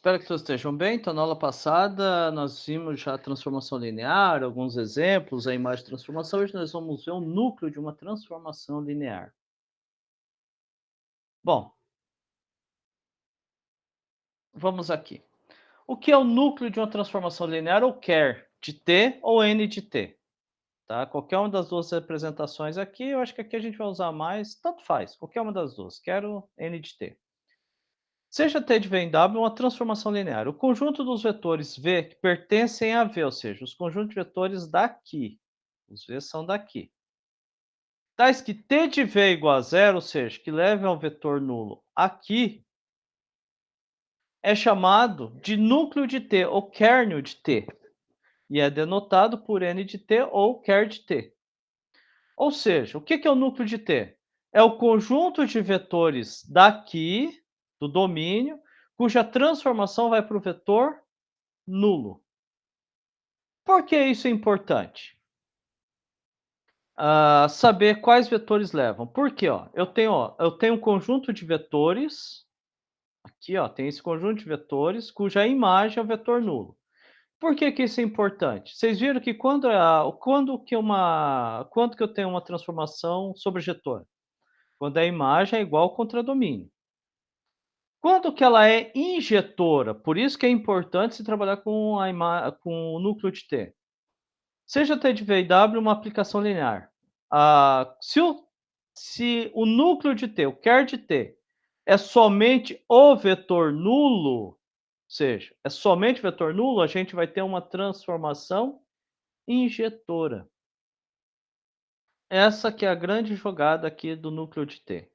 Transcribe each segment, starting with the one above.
Espero que todos estejam bem. Então, na aula passada, nós vimos já a transformação linear, alguns exemplos, a imagem de transformação. Hoje nós vamos ver o núcleo de uma transformação linear. Bom, vamos aqui. O que é o núcleo de uma transformação linear ou quer de t ou n de t? Tá? Qualquer uma das duas representações aqui, eu acho que aqui a gente vai usar mais, tanto faz, qualquer uma das duas. Quero n de t. Seja t de v em w uma transformação linear. O conjunto dos vetores v que pertencem a v, ou seja, os conjuntos de vetores daqui. Os v são daqui. Tais que t de v é igual a zero, ou seja, que leve ao vetor nulo aqui, é chamado de núcleo de t ou kernel de t. E é denotado por n de t ou ker de t. Ou seja, o que é o núcleo de t? É o conjunto de vetores daqui, do domínio, cuja transformação vai para o vetor nulo. Por que isso é importante? Saber quais vetores levam. Por quê? Eu tenho um conjunto de vetores, aqui tem esse conjunto de vetores, cuja imagem é o vetor nulo. Por que isso é importante? Vocês viram que quando que eu tenho uma transformação sobrejetora? Quando a imagem é igual ao contradomínio. Quando que ela é injetora? Por isso que é importante se trabalhar com o núcleo de T. Seja T de V e W uma aplicação linear. Se o núcleo de T, o quer de T, é somente o vetor nulo, ou seja, é somente vetor nulo, a gente vai ter uma transformação injetora. Essa que é a grande jogada aqui do núcleo de T.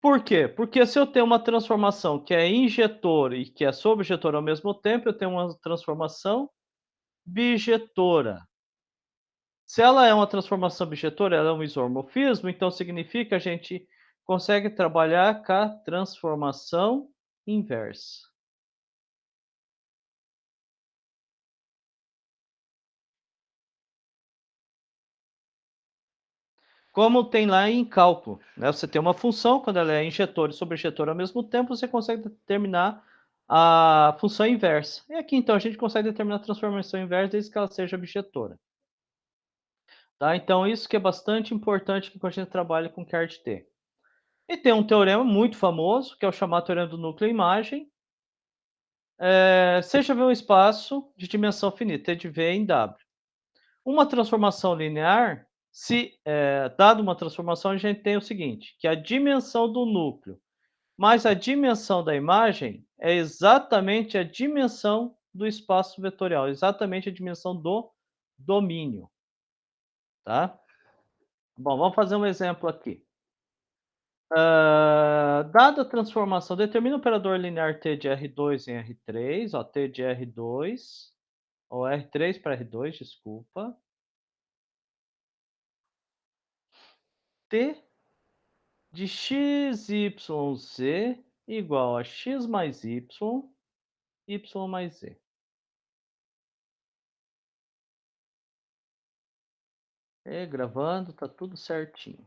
Por quê? Porque se eu tenho uma transformação que é injetora e que é sobrejetora ao mesmo tempo, eu tenho uma transformação bijetora. Se ela é uma transformação bijetora, ela é um isomorfismo, então significa que a gente consegue trabalhar com a transformação inversa. Como tem lá em cálculo, né? Você tem uma função, quando ela é injetora e sobrejetora ao mesmo tempo, você consegue determinar a função inversa. E aqui, então, a gente consegue determinar a transformação inversa desde que ela seja bijetora. Tá? Então, isso que é bastante importante quando a gente trabalha com CART-T. E tem um teorema muito famoso, que é o chamado teorema do núcleo-imagem. Seja V um espaço de dimensão finita, T de V em W. Uma transformação linear, se dado uma transformação, a gente tem o seguinte, que a dimensão do núcleo mais a dimensão da imagem é exatamente a dimensão do espaço vetorial, exatamente a dimensão do domínio, tá? Bom, vamos fazer um exemplo aqui. Dada a transformação, determina o operador linear T de R2 em R3, T de R2, ou R3 para R2, desculpa. T de x, y, z igual a x mais y, y mais z. Gravando, tá tudo certinho.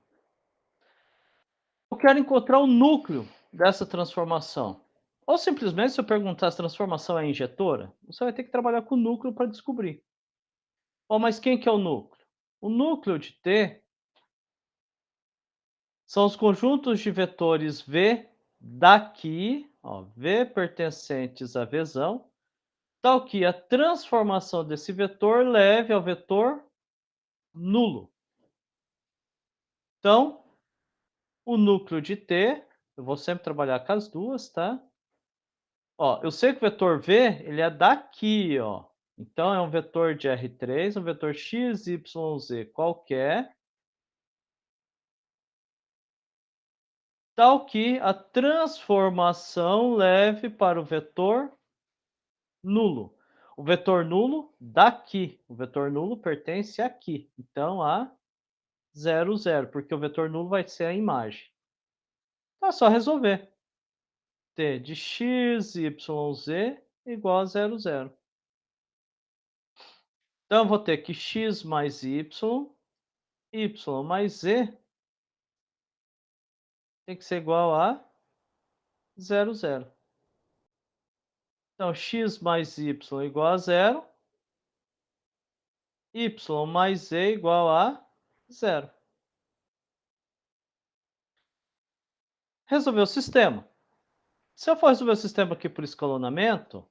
Eu quero encontrar o núcleo dessa transformação. Ou simplesmente, se eu perguntar se a transformação é injetora, você vai ter que trabalhar com o núcleo para descobrir. Mas quem que é o núcleo? O núcleo de T são os conjuntos de vetores V daqui, V pertencentes a Vzão, tal que a transformação desse vetor leve ao vetor nulo. Então, o núcleo de T, eu vou sempre trabalhar com as duas, tá? Eu sei que o vetor V, ele é daqui, ó. Então é um vetor de R3, um vetor x, y, z qualquer, tal que a transformação leve para o vetor nulo. O vetor nulo daqui. O vetor nulo pertence aqui. Então a 0, 0, porque o vetor nulo vai ser a imagem. Então é só resolver. T de x, y, z igual a 0, 0. Então eu vou ter que x mais y, y mais z tem que ser igual a 0, 0. Então, x mais y igual a zero, y mais z igual a zero. Resolver o sistema. Se eu for resolver o sistema aqui por escalonamento,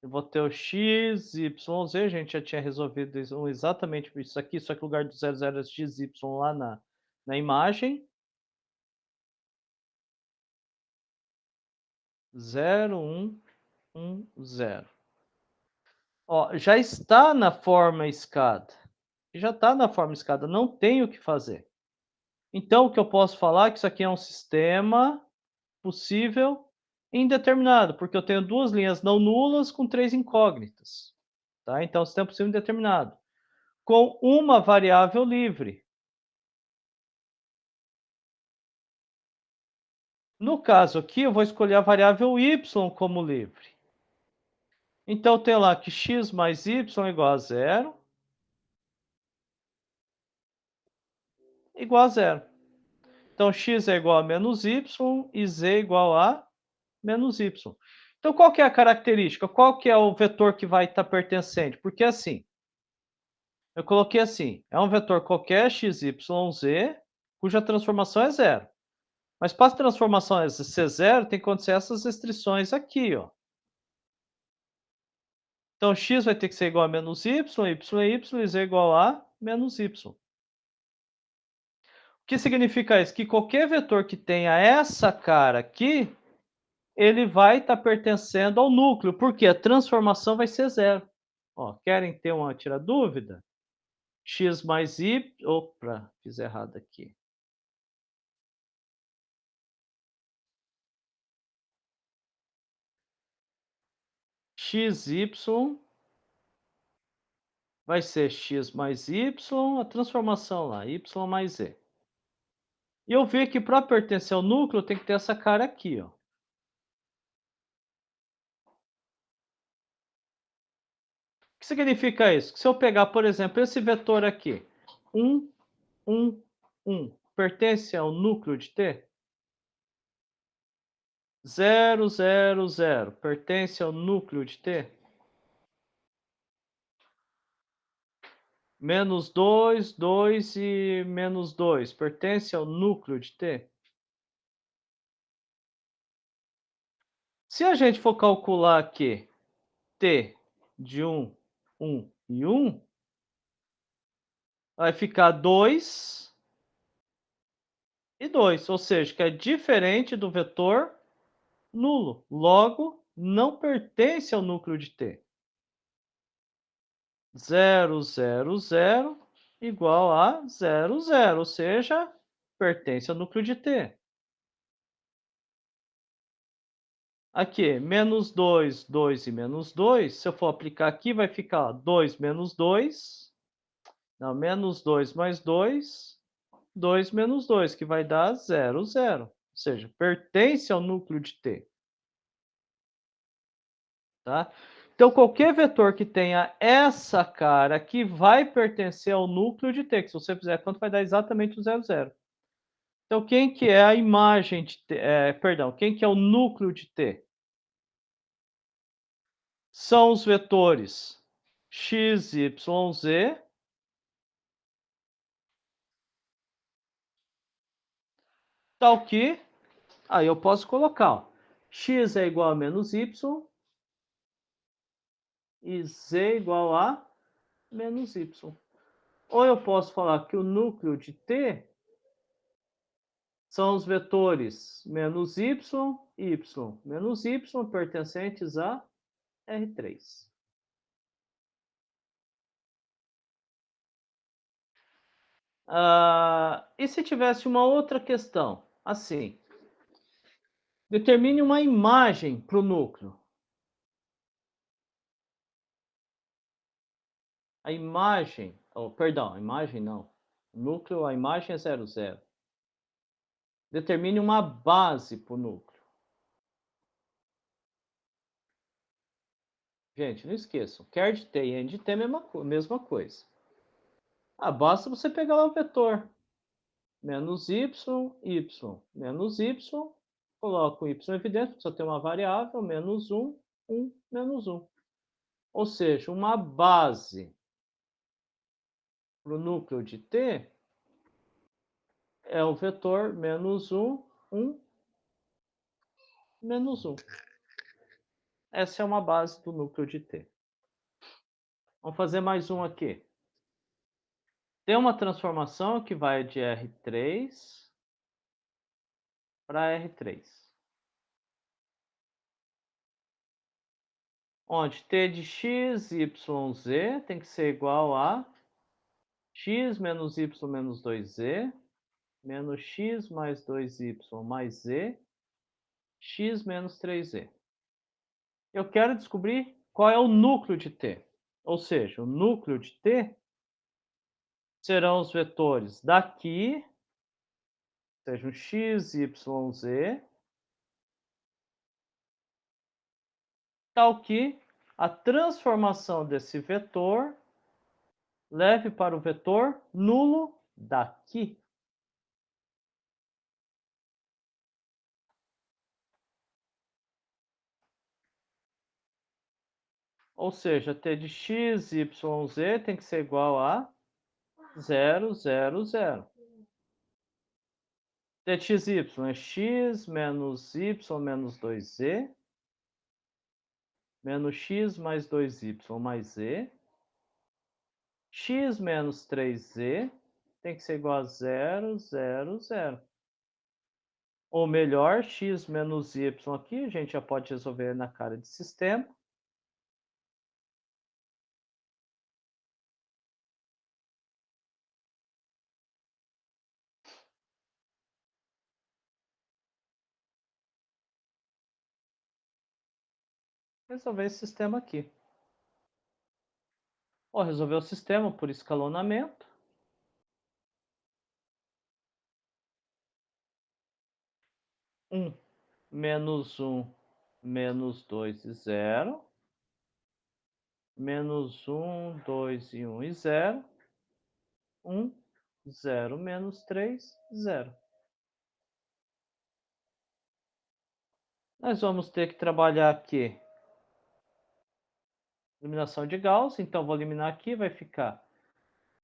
eu vou ter o x, y, z, a gente já tinha resolvido exatamente isso aqui, só que no lugar do 00 é x, y lá na imagem. 0, 1, 1, 0. Ó, já está na forma escada. Já está na forma escada, não tem o que fazer. Então, o que eu posso falar é que isso aqui é um sistema possível indeterminado, porque eu tenho duas linhas não nulas com três incógnitas. Tá? Então, sistema possível indeterminado. Com uma variável livre. No caso aqui, eu vou escolher a variável y como livre. Então, eu tenho lá que x mais y é igual a zero, igual a zero. Então, x é igual a menos y e z é igual a menos y. Então, qual que é a característica? Qual que é o vetor que vai estar pertencente? Porque assim, eu coloquei assim, é um vetor qualquer x, y, z, cuja transformação é zero. Mas para a transformação ser zero, tem que acontecer essas restrições aqui, ó. Então, x vai ter que ser igual a menos y, y é y, e z é igual a menos y. O que significa isso? Que qualquer vetor que tenha essa cara aqui, ele vai estar pertencendo ao núcleo, porque a transformação vai ser zero. Ó, querem ter uma tira dúvida? X mais y, opa, fiz errado aqui. XY vai ser x mais y, a transformação lá, y mais z. E eu vi que para pertencer ao núcleo tem que ter essa cara aqui, ó. O que significa isso? Que se eu pegar, por exemplo, esse vetor aqui, 1, 1, 1, pertence ao núcleo de T? 0, 0, 0, pertence ao núcleo de T? Menos 2, 2 e menos 2, pertence ao núcleo de T? Se a gente for calcular aqui T de 1, 1 e 1, vai ficar 2 e 2, ou seja, que é diferente do vetor nulo. Logo, não pertence ao núcleo de T. 0, 0, 0 igual a 0, 0, ou seja, pertence ao núcleo de T. Aqui, menos 2, 2 e menos 2, se eu for aplicar aqui, vai ficar 2 menos 2, não, menos 2 mais 2, 2 menos 2, que vai dar 0, 0. Ou seja, pertence ao núcleo de T. Tá? Então, qualquer vetor que tenha essa cara aqui vai pertencer ao núcleo de T, que se você fizer conta vai dar exatamente o 0, 0. Então, quem que é a imagem de T? Perdão, quem que é o núcleo de T? São os vetores x, y, z, tal que, aí eu posso colocar, ó, x é igual a menos y e z igual a menos y. Ou eu posso falar que o núcleo de T são os vetores menos y, y, menos y pertencentes a R3. E se tivesse uma outra questão? Assim, determine uma imagem para o núcleo. A imagem, perdão, a imagem não. O núcleo, a imagem é 0, 0. Determine uma base para o núcleo. Gente, não esqueçam, quer de T e N de T é a mesma coisa. Basta você pegar lá o vetor. Menos y, y, menos y. Coloco y evidente, só tem uma variável, menos 1, 1, menos 1. Ou seja, uma base para o núcleo de T é o vetor menos 1, 1, menos 1. Essa é uma base do núcleo de T. Vamos fazer mais um aqui. Tem uma transformação que vai de R3 para R3. Onde T de x, y, z tem que ser igual a x menos y menos 2z, menos x mais 2y mais z, x menos 3z. Eu quero descobrir qual é o núcleo de T. Ou seja, o núcleo de T serão os vetores daqui, sejam x, y, z, tal que a transformação desse vetor leve para o vetor nulo daqui. Ou seja, t de x, y, z tem que ser igual a 0, 0, 0. t de xy é x menos y menos 2z, menos x mais 2y mais z, x menos 3z tem que ser igual a 0, 0, 0. Ou melhor, x menos y aqui, a gente já pode resolver na cara de sistema. Resolver esse sistema aqui. Ou resolver o sistema por escalonamento. Menos 1, menos 2 e 0. Menos 1, 2 e 1 e 0. 1, 0, menos 3, 0. Nós vamos ter que trabalhar aqui eliminação de Gauss, então vou eliminar aqui, vai ficar...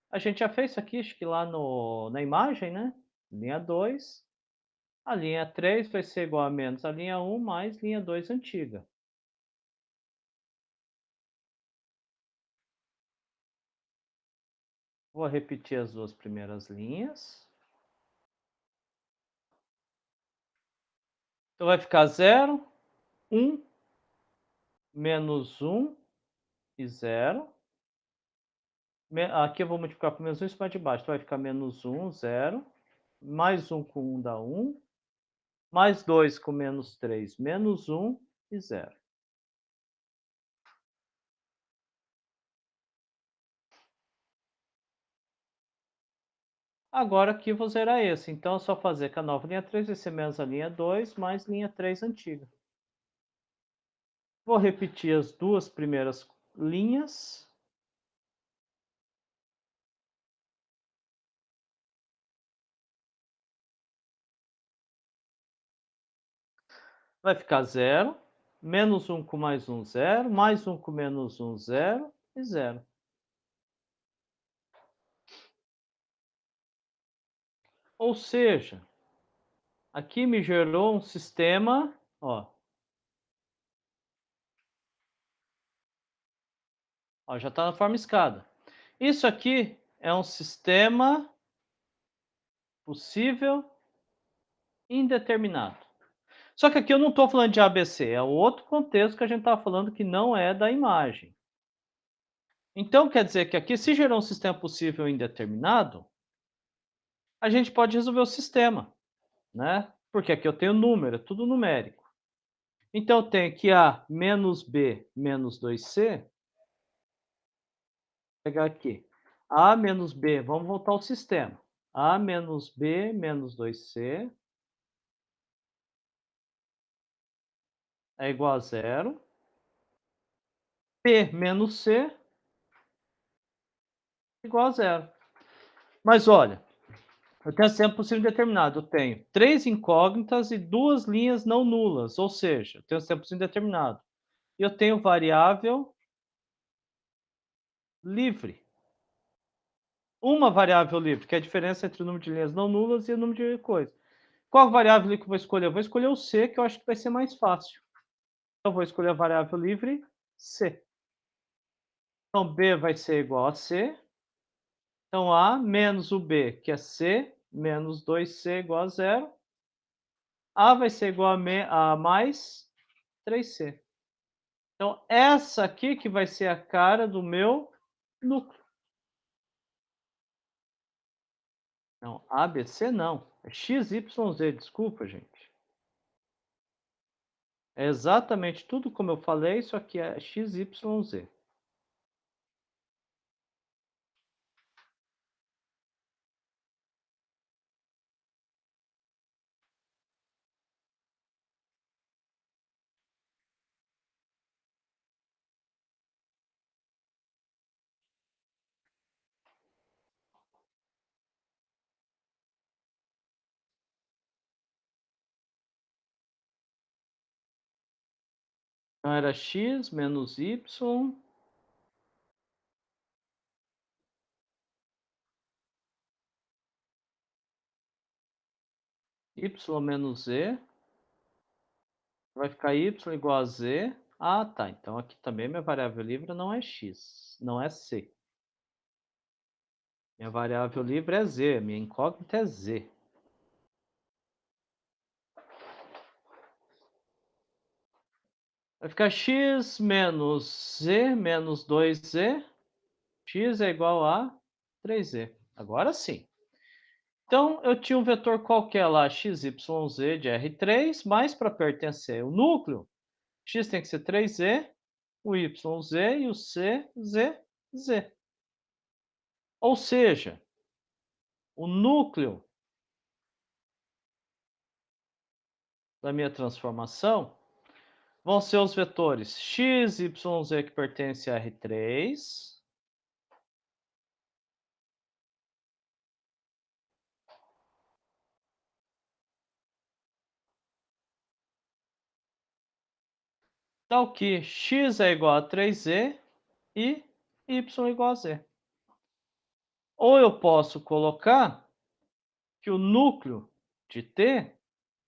A gente já fez isso aqui, acho que lá na imagem, né? Linha 2. A linha 3 vai ser igual a menos a linha 1 mais linha 2 antiga. Vou repetir as duas primeiras linhas. Então vai ficar 0, 1, menos 1 e 0. Aqui eu vou multiplicar por menos 1 em cima de baixo. Então vai ficar menos 1, 0. Mais 1 com 1 dá 1. Mais 2 com menos 3, menos 1 e 0. Agora aqui eu vou zerar esse. Então é só fazer que a nova linha 3 vai ser menos a linha 2 mais linha 3 antiga. Vou repetir as duas primeiras linhas. Vai ficar 0. Menos 1 com mais 1, 0. Mais 1 com menos 1, 0. E 0. Ou seja, aqui me gerou um sistema, ó, já está na forma escada. Isso aqui é um sistema possível indeterminado. Só que aqui eu não estou falando de ABC, é outro contexto que a gente estava falando que não é da imagem. Então quer dizer que aqui, se gerou um sistema possível indeterminado, a gente pode resolver o sistema, né? Porque aqui eu tenho número, é tudo numérico. Então eu tenho que A menos B menos 2C, vou pegar aqui, A menos B, vamos voltar ao sistema. A menos B menos 2C é igual a 0. P menos C é igual a 0. Mas olha, eu tenho sempre possível indeterminado. Eu tenho 3 incógnitas e 2 linhas não nulas. Ou seja, eu tenho sempre possível indeterminado. e eu tenho variável livre. Uma variável livre, que é a diferença entre o número de linhas não nulas e o número de coisas. Qual variável que eu vou escolher? Eu vou escolher o C, que eu acho que vai ser mais fácil. Então, eu vou escolher a variável livre C. Então, B vai ser igual a C. Então, A menos o B, que é C, menos 2C igual a zero. A vai ser igual a mais 3C. Então, essa aqui que vai ser a cara do meu núcleo. Não, ABC não. É XYZ, desculpa, gente. É exatamente tudo como eu falei, isso aqui é XYZ. Então era x menos y, y menos z, vai ficar y igual a z. Ah, tá. Então aqui também minha variável livre não é x, não é c. Minha variável livre é z, minha incógnita é z. Vai ficar x menos z menos 2z, x é igual a 3z. Agora sim. Então, eu tinha um vetor qualquer lá, xyz de R3, mas para pertencer ao núcleo, x tem que ser 3z, o yz e o c, z, z. Ou seja, o núcleo da minha transformação vão ser os vetores x, y, z que pertence a R3, tal que x é igual a 3z e y igual a z. Ou eu posso colocar que o núcleo de T,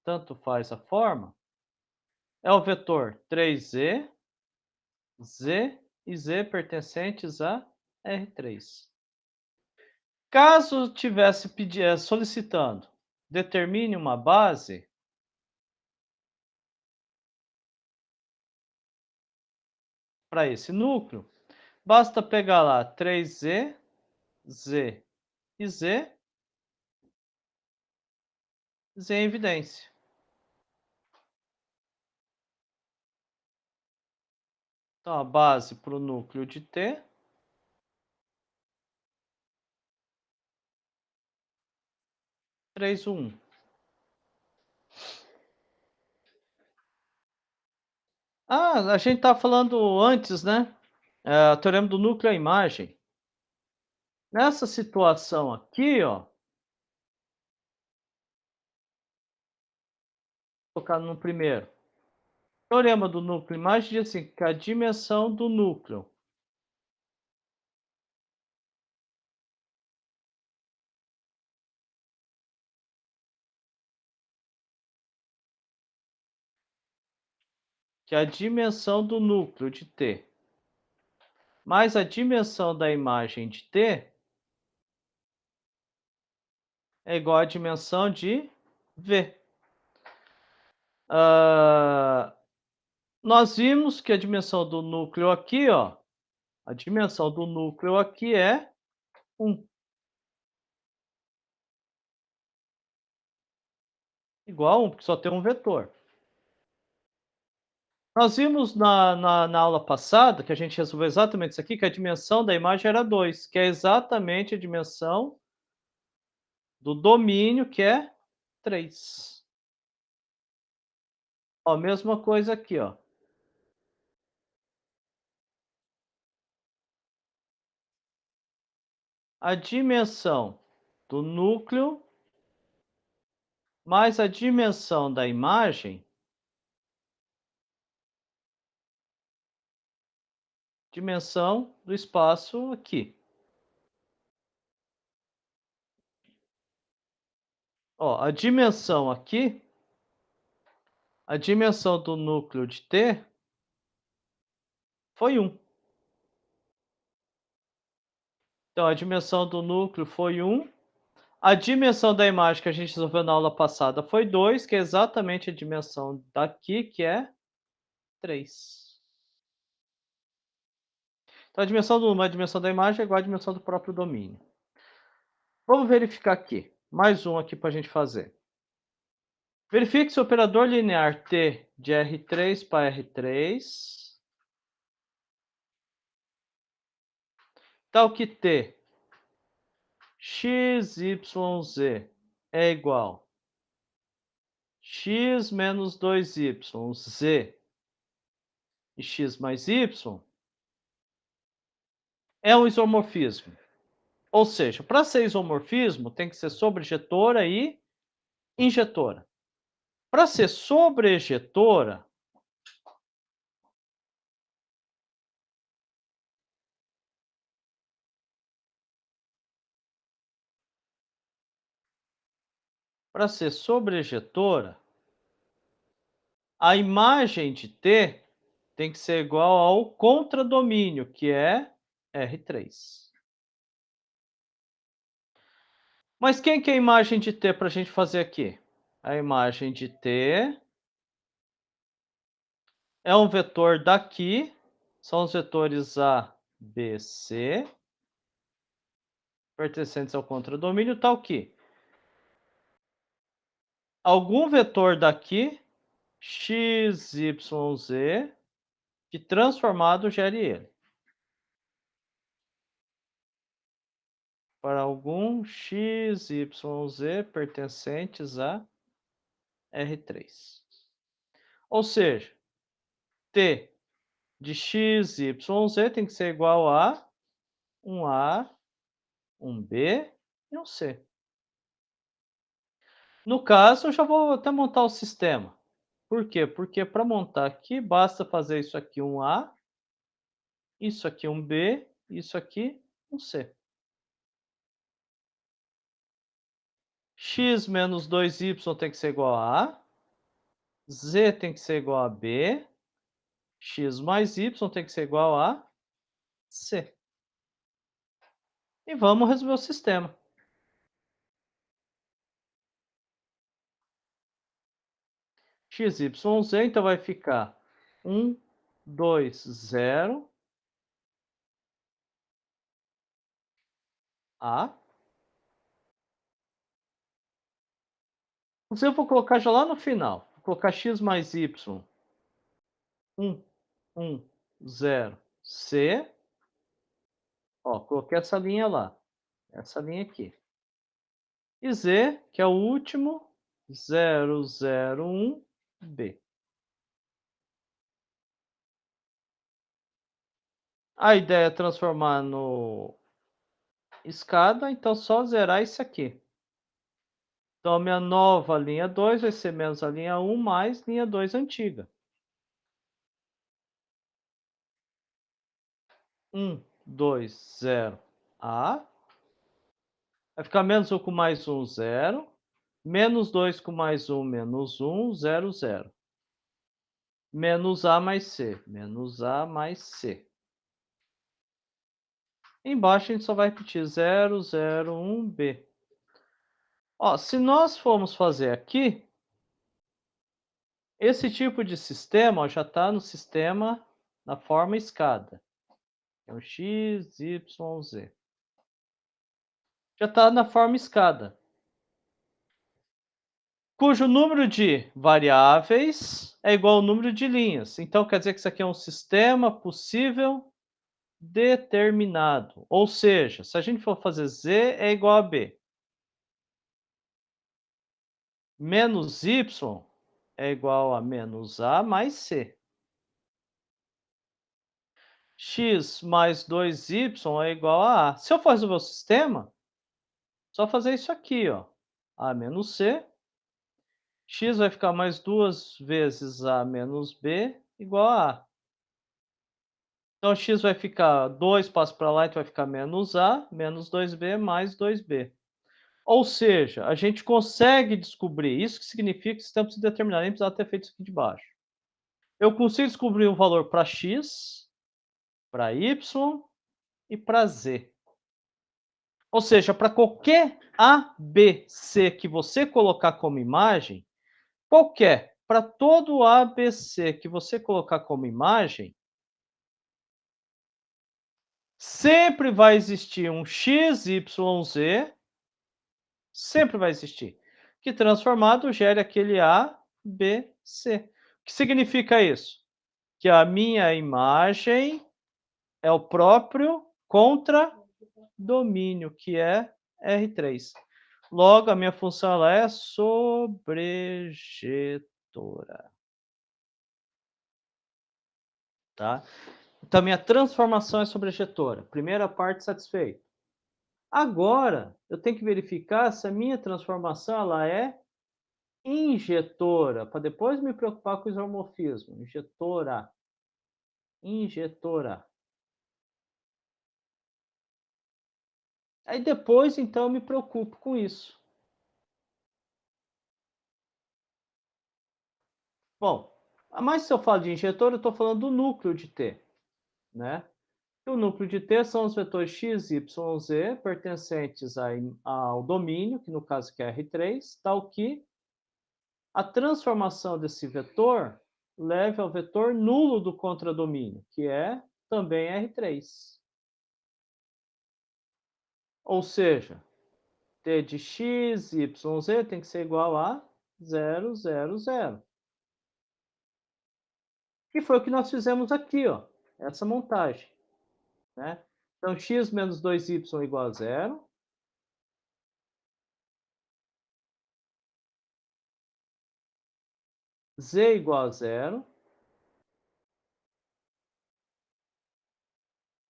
tanto faz a forma, é o vetor 3z, z e z pertencentes a R3. Caso tivesse solicitando, determine uma base para esse núcleo, basta pegar lá 3z, z e z, z em evidência. Então, a base para o núcleo de T, 3, 1. Ah, a gente estava falando antes, né? O teorema do núcleo é a imagem. Nessa situação aqui, ó, colocar no primeiro. O teorema do núcleo e imagem diz assim, que a dimensão do núcleo que a dimensão do núcleo de T mais a dimensão da imagem de T é igual à dimensão de V. Nós vimos que a dimensão do núcleo aqui, ó, a dimensão do núcleo aqui é 1. Igual a 1, porque só tem um vetor. Nós vimos na aula passada, que a gente resolveu exatamente isso aqui, que a dimensão da imagem era 2, que é exatamente a dimensão do domínio, que é 3. Ó, mesma coisa aqui, ó. A dimensão do núcleo mais a dimensão da imagem dimensão do espaço aqui. Ó, a dimensão aqui, a dimensão do núcleo de T foi 1. Então a dimensão do núcleo foi 1. A dimensão da imagem que a gente resolveu na aula passada foi 2, que é exatamente a dimensão daqui, que é 3. Então a dimensão do número e a dimensão da imagem é igual à dimensão do próprio domínio. Vamos verificar aqui. Mais um aqui para a gente fazer. Verifique se o operador linear T de R3 para R3 tal que T x, y, z é igual x menos 2y, z e x mais y é um isomorfismo. Ou seja, para ser isomorfismo, tem que ser sobrejetora e injetora. Para ser sobrejetora, a imagem de T tem que ser igual ao contradomínio, que é R3. Mas quem que é a imagem de T para a gente fazer aqui? A imagem de T é um vetor daqui, são os vetores A, B, C, pertencentes ao contradomínio, tal que algum vetor daqui, x, y, z, que transformado gere ele. Para algum x, y, z pertencentes a R3. Ou seja, T de x, y, z tem que ser igual a um A, um B e um C. No caso, eu já vou até montar o sistema. Por quê? Porque para montar aqui, basta fazer isso aqui um A, isso aqui um B, isso aqui um C. X menos 2y tem que ser igual a A, Z tem que ser igual a B, x mais y tem que ser igual a C. E vamos resolver o sistema. X, y, z, então vai ficar 1, 2, 0, A. Você eu vou colocar já lá no final. Vou colocar x mais y, 1, 1, 0, C. Ó, coloquei essa linha lá. Essa linha aqui. E Z, que é o último, 0, 0, 1, B. A ideia é transformar no escada, então só zerar isso aqui. Então a minha nova linha 2 vai ser menos a linha 1 mais linha 2 antiga. 1, 2, 0, A. Vai ficar menos 1 com mais 1, 0. Menos 2 com mais 1, menos 1, 0, 0. Menos A mais C. Menos A mais C. Embaixo a gente só vai repetir 0, 0, 1, B. Ó, se nós formos fazer aqui, esse tipo de sistema ó, já está no sistema na forma escada. É o x, y, z. Já está na forma escada, cujo número de variáveis é igual ao número de linhas. Então, quer dizer que isso aqui é um sistema possível determinado. Ou seja, se a gente for fazer z é igual a b, menos y é igual a menos a mais c. X mais 2y é igual a A. Se eu for resolver o sistema, só fazer isso aqui, ó. A menos C. X vai ficar mais 2 vezes A menos B igual a A. Então x vai ficar 2 passa para lá, então vai ficar menos a, menos 2b mais 2b. Ou seja, a gente consegue descobrir, isso que significa que o sistema precisa determinar, nem precisava ter feito isso aqui de baixo. Eu consigo descobrir um valor para x, para y e para z. Ou seja, para qualquer A, B, C que você colocar como imagem, qualquer, para todo A, B, C que você colocar como imagem, sempre vai existir um x, y, z, sempre vai existir, que transformado gere aquele A, B, C. O que significa isso? Que a minha imagem é o próprio contradomínio, que é R3. Logo, a minha função ela é sobrejetora, tá? Então, minha transformação é sobrejetora. Primeira parte satisfeita. Agora, eu tenho que verificar se a minha transformação ela é injetora, para depois me preocupar com o isomorfismo. Injetora, injetora. Aí depois, então, eu me preocupo com isso. Bom, mas se eu falo de injetor, eu estou falando do núcleo de T, né? E o núcleo de T são os vetores x, y, z pertencentes ao domínio, que no caso aqui é R3, tal que a transformação desse vetor leve ao vetor nulo do contradomínio, que é também R3. Ou seja, T de x, y, z tem que ser igual a 0, 0, 0. Que foi o que nós fizemos aqui, ó, essa montagem, né? Então, x menos 2y igual a 0. Z igual a 0.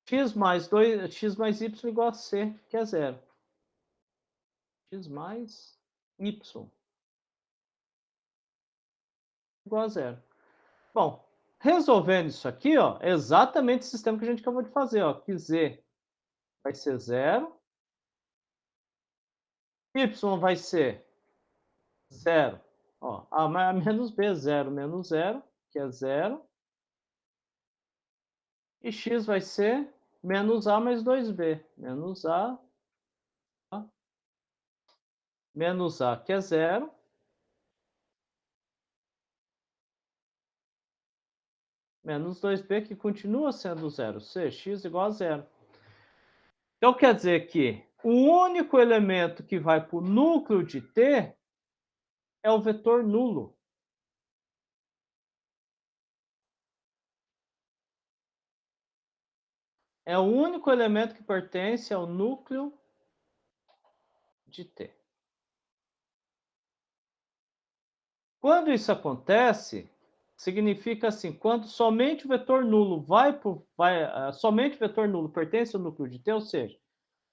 X mais 2, x mais y igual a c, que é 0. X mais y igual a 0. Bom, resolvendo isso aqui, ó, é exatamente o sistema que a gente acabou de fazer, ó, que z vai ser 0, y vai ser 0, ó, a menos b, 0 menos 0, que é 0, e x vai ser menos a mais 2b, menos a, que é 0, menos 2b, que continua sendo 0, c, x igual a 0. Então quer dizer que o único elemento que vai para o núcleo de T é o vetor nulo. É o único elemento que pertence ao núcleo de T. Quando isso acontece, significa assim, quando somente o vetor nulo somente o vetor nulo pertence ao núcleo de T, ou seja,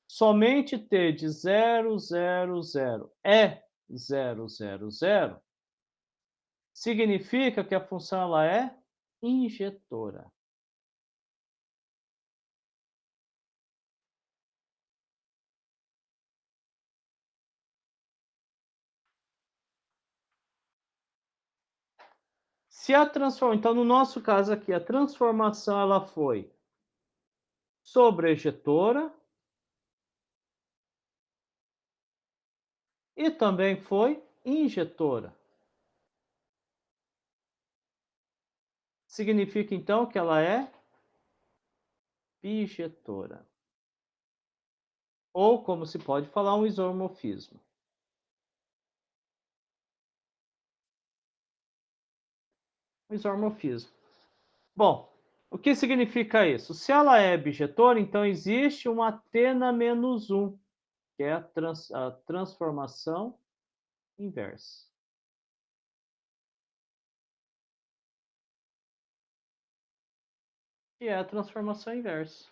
somente T de 0, 0, 0 é 0, 0, 0, significa que a função ela é injetora. Se a transformação, então no nosso caso aqui, a transformação ela foi sobrejetora e também foi injetora. Significa então que ela é bijetora. Ou, como se pode falar, um isomorfismo. Um isomorfismo. Bom, o que significa isso? Se ela é bijetora, então existe uma Tena menos 1, que é a transformação inversa. Que é a transformação inversa.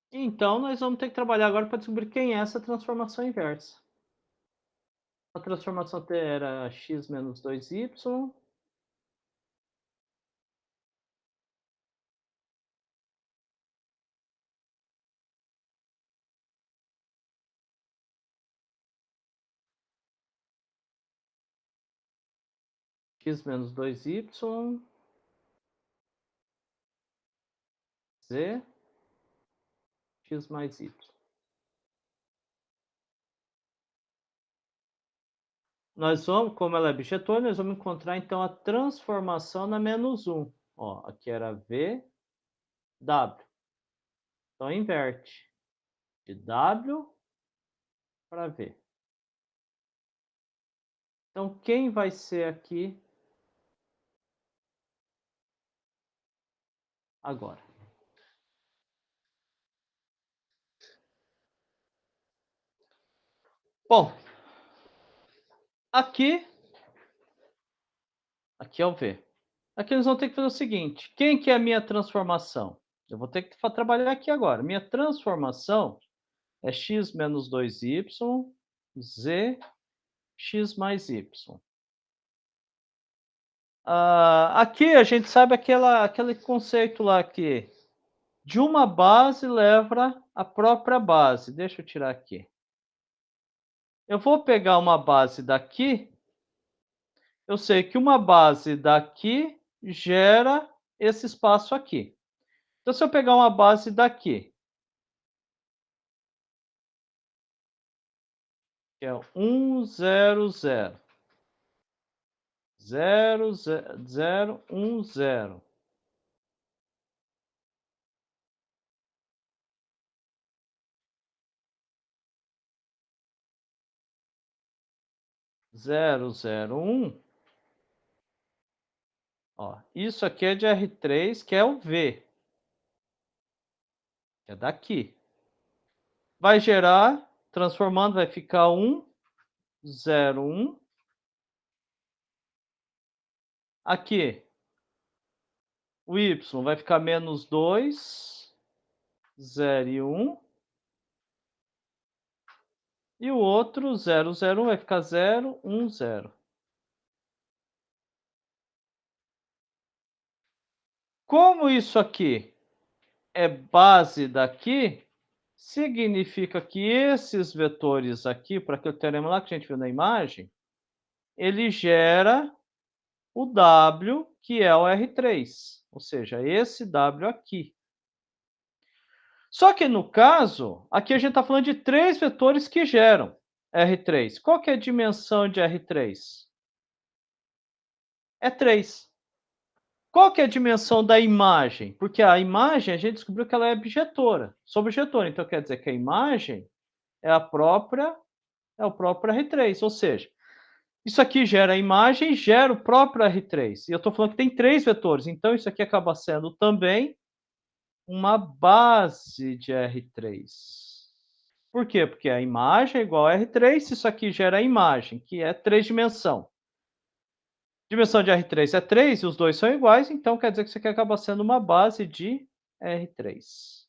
Então, nós vamos ter que trabalhar agora para descobrir quem é essa transformação inversa. A transformação T era x menos 2y, x menos 2y, z, x mais y. Nós vamos, como ela é bijetora, nós vamos encontrar então a transformação na menos 1. Ó, aqui era v, w. Então inverte de w para v. Então quem vai ser aqui agora? Bom, aqui é o v. Aqui nós vamos ter que fazer o seguinte: quem que é a minha transformação? Eu vou ter que trabalhar aqui agora. Minha transformação é x menos 2y, z, x mais y. Aqui a gente sabe aquele conceito lá que de uma base leva a própria base. Deixa eu tirar aqui. Eu vou pegar uma base daqui. Eu sei que uma base daqui gera esse espaço aqui. Então, se eu pegar uma base daqui, que é 1, 0, 0, 0, 0, 1, 0. 0, 0, 1. Ó, isso aqui é de R3, que é o V, que é daqui. Vai gerar, transformando, vai ficar 1, 0, 1. Aqui, o Y vai ficar menos 2, 0 e 1. E o outro, 0, 0, 1, vai ficar 0, 1, 0. Como isso aqui é base daqui, significa que esses vetores aqui, para aquele teorema lá que a gente viu na imagem, ele gera o W, que é o R3, ou seja, esse W aqui. Só que no caso, aqui a gente está falando de 3 vetores que geram R3. Qual que é a dimensão de R3? É 3. Qual que é a dimensão da imagem? Porque a imagem, a gente descobriu que ela é bijetora, sobrejetora. Então, quer dizer que a imagem é o próprio R3. Ou seja, isso aqui gera a imagem, gera o próprio R3. E eu estou falando que tem 3 vetores. Então, isso aqui acaba sendo também uma base de R3. Por quê? Porque a imagem é igual a R3, isso aqui gera a imagem, que é 3 dimensão. Dimensão de R3 é 3 e os dois são iguais, então quer dizer que isso aqui acaba sendo uma base de R3.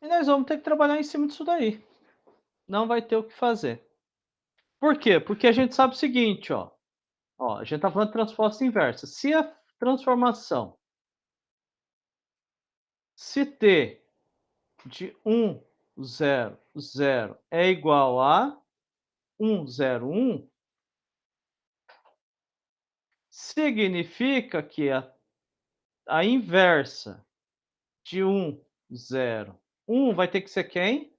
E nós vamos ter que trabalhar em cima disso daí. Não vai ter o que fazer. Por quê? Porque a gente sabe o seguinte, ó, a gente está falando de transposta inversa. Se a transformação, se T de 1, 0, 0 é igual a 1, 0, 1, significa que a inversa de 1, 0, 1 vai ter que ser quem?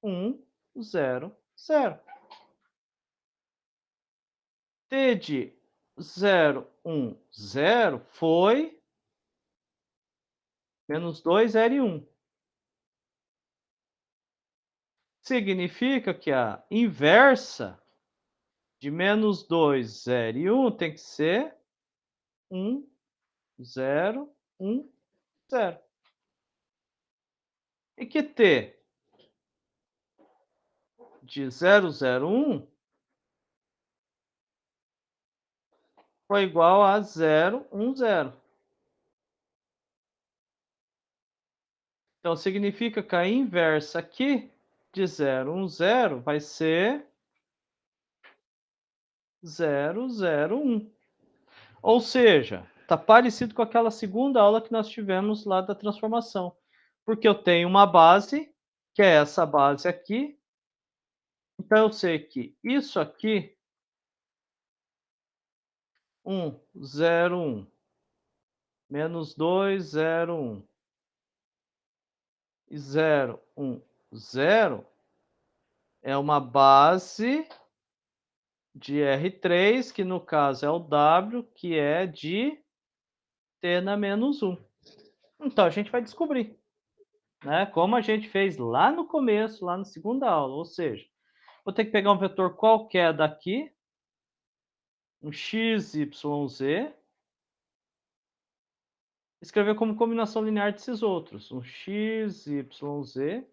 1, 0, 0. T de 0, 1, 0 foi menos 2, 0 e 1. Significa que a inversa de menos 2, 0 e 1 tem que ser 1, 0, 1, 0. E que T de 0, 0, 1 foi igual a 0, 1, 0. Então, significa que a inversa aqui de 0, 1, 0 vai ser 0, 0, 1. Ou seja, está parecido com aquela segunda aula que nós tivemos lá da transformação. Porque eu tenho uma base, que é essa base aqui. Então, eu sei que isso aqui, 1, 0, 1, menos 2, 0, 1, e 0, 1, 0, é uma base de R3, que no caso é o W, que é de T na menos 1. Então, a gente vai descobrir, né? Como a gente fez lá no começo, lá na segunda aula. Ou seja, vou ter que pegar um vetor qualquer daqui, um x, y, z, escrever como combinação linear desses outros. Um x, y, z,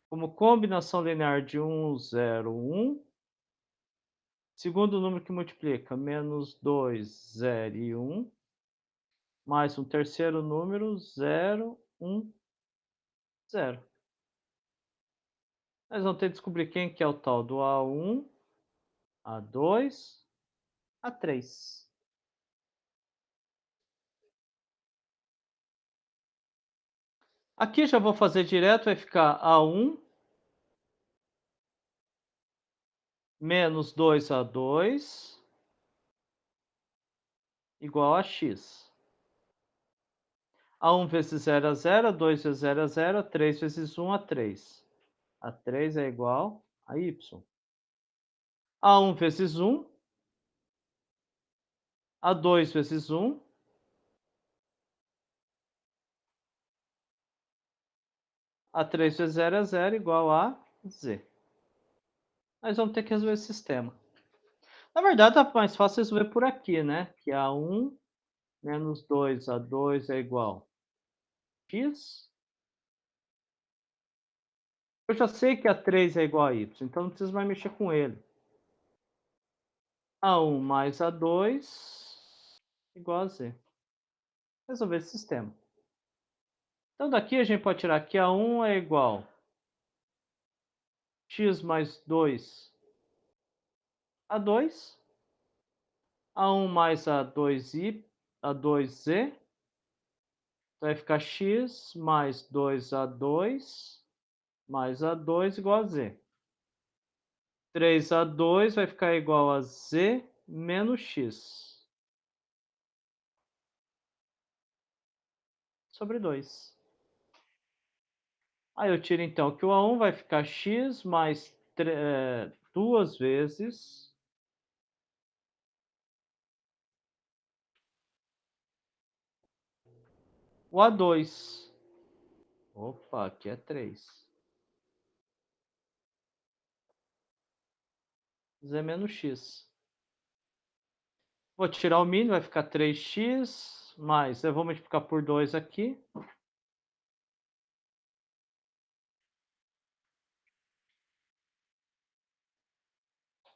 como combinação linear de 1, 0, 1. Segundo número que multiplica, menos 2, 0 e 1. Mais um terceiro número, 0, 1, 0. Nós vamos ter que descobrir quem que é o tal do A1, A2, A3. Aqui já vou fazer direto, vai ficar A1 menos 2A2 igual a x. A1 vezes 0 a 0, A2 vezes 0 a 0, A3 vezes 1 a 3. A3 é igual a y. A1 vezes 1, A2 vezes 1, A3 vezes 0 é 0 igual a z. Nós vamos ter que resolver esse sistema. Na verdade, tá mais fácil resolver por aqui, né? Que A1 menos 2A2 é igual a x. Eu já sei que A3 é igual a y, então não preciso mais mexer com ele. A1 mais A2 igual a z. Resolver esse sistema. Então daqui a gente pode tirar que A1 é igual a x mais 2 A2. A1 mais A2z vai ficar x mais 2A2 mais A2 igual a z. 3A2 vai ficar igual a z menos x sobre 2. Aí eu tiro então que o A1 vai ficar x mais 2 vezes o A2. Opa, aqui é 3. Z menos x. Vou tirar o mínimo, vai ficar 3x mais, eu vou multiplicar por 2 aqui.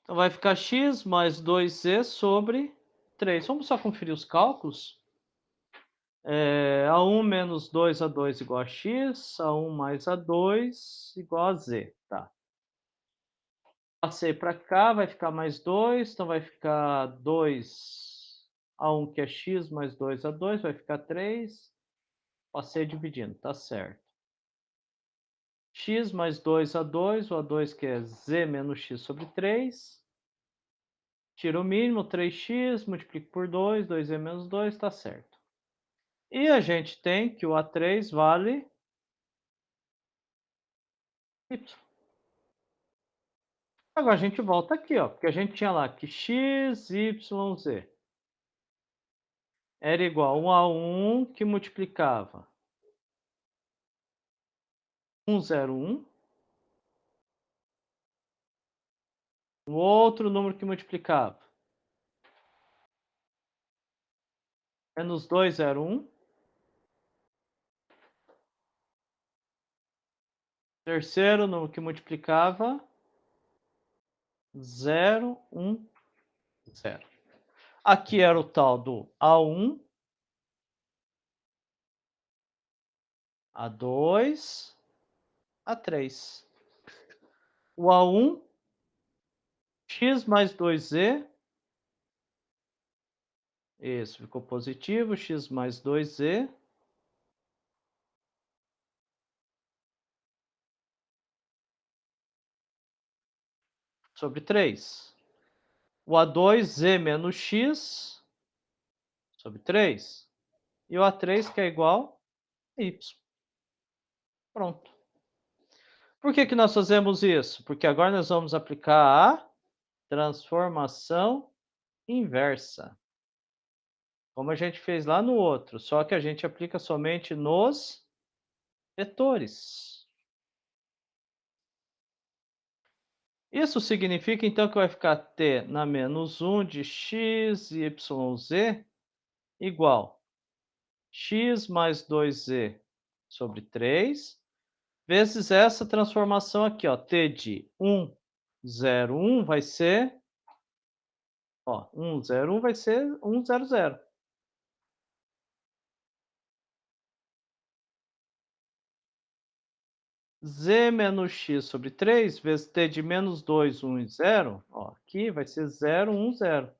Então vai ficar x mais 2z sobre 3. Vamos só conferir os cálculos. A1 menos 2A2 igual a x, A1 mais A2 igual a z. Tá. Passei para cá, vai ficar mais 2, então vai ficar 2A1 que é x mais 2A2, vai ficar 3. Passei dividindo, tá certo. X mais 2A2, o A2 que é z menos x sobre 3. Tiro o mínimo, 3x, multiplico por 2, 2z menos 2, tá certo. E a gente tem que o A3 vale y. Agora a gente volta aqui, ó, porque a gente tinha lá que x, y, z era igual a 1 que multiplicava 1, 0, 1. O outro número que multiplicava menos 2, 0, 1. Terceiro número que multiplicava 0, 1, 0. Aqui era o tal do A1, A2, A3. O A1, x mais 2z, isso, ficou positivo, x mais 2z, sobre 3. O A2, z menos x, sobre 3. E o A3, que é igual a y. Pronto. Por que nós fazemos isso? Porque agora nós vamos aplicar a transformação inversa, como a gente fez lá no outro, só que a gente aplica somente nos vetores. Isso significa então que vai ficar t na menos 1 de x, y, z igual x mais 2z sobre 3, vezes essa transformação aqui, ó, t de 1, 0, 1 vai ser, ó, 1, 0, 1 vai ser 1, 0, 0. Z menos x sobre 3 vezes t de menos 2, 1 e 0, ó, aqui vai ser 0, 1, 0.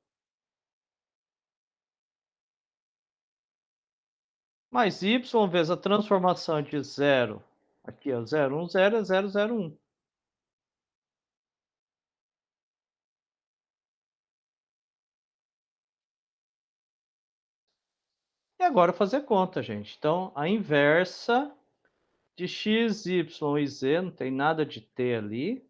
Mais y vezes a transformação de 0, aqui ó, 0, 1, 0 é 0, 0, 1. E agora fazer conta, gente. Então, a inversa de x, y e z, não tem nada de t ali.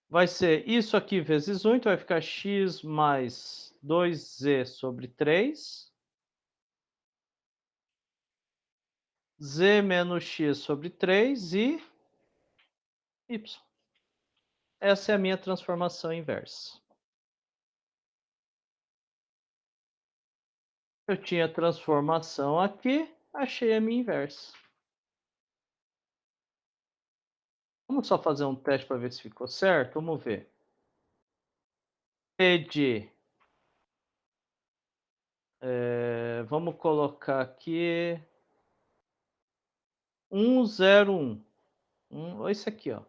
Vai ser isso aqui vezes 1, então vai ficar x mais 2z sobre 3. Z menos x sobre 3 e y. Essa é a minha transformação inversa. Eu tinha transformação aqui, achei a minha inversa. Vamos só fazer um teste para ver se ficou certo? Vamos ver. T de... vamos colocar aqui 1, 0, 1. Esse aqui, ó.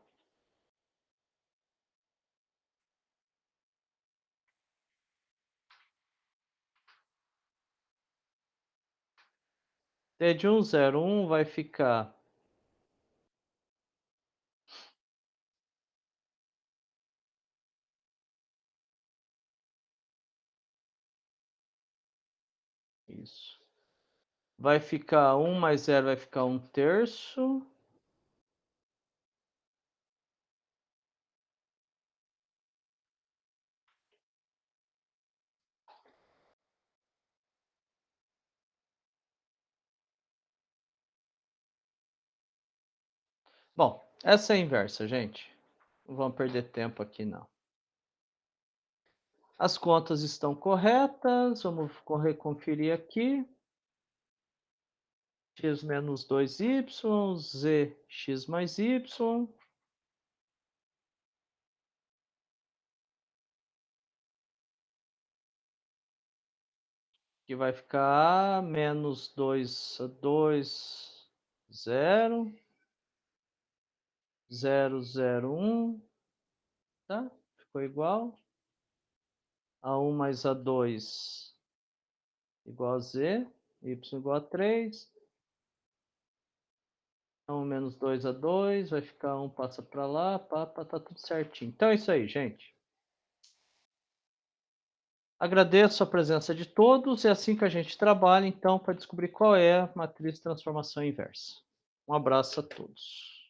T de 1, 0, 1 vai ficar... Isso. Vai ficar 1 mais 0 vai ficar 1/3. Bom, essa é a inversa, gente. Não vamos perder tempo aqui, não. As contas estão corretas. Vamos conferir aqui. X menos 2y, z x mais y. Que vai ficar A menos 2, 2, 0, 0, 0, 1, tá? Ficou igual. A1 mais A2 igual a Z, y igual a 3. A1 menos 2 A2, vai ficar 1 passa para lá, pá, tá tudo certinho. Então é isso aí, gente. Agradeço a presença de todos, é assim que a gente trabalha, então, para descobrir qual é a matriz de transformação inversa. Um abraço a todos.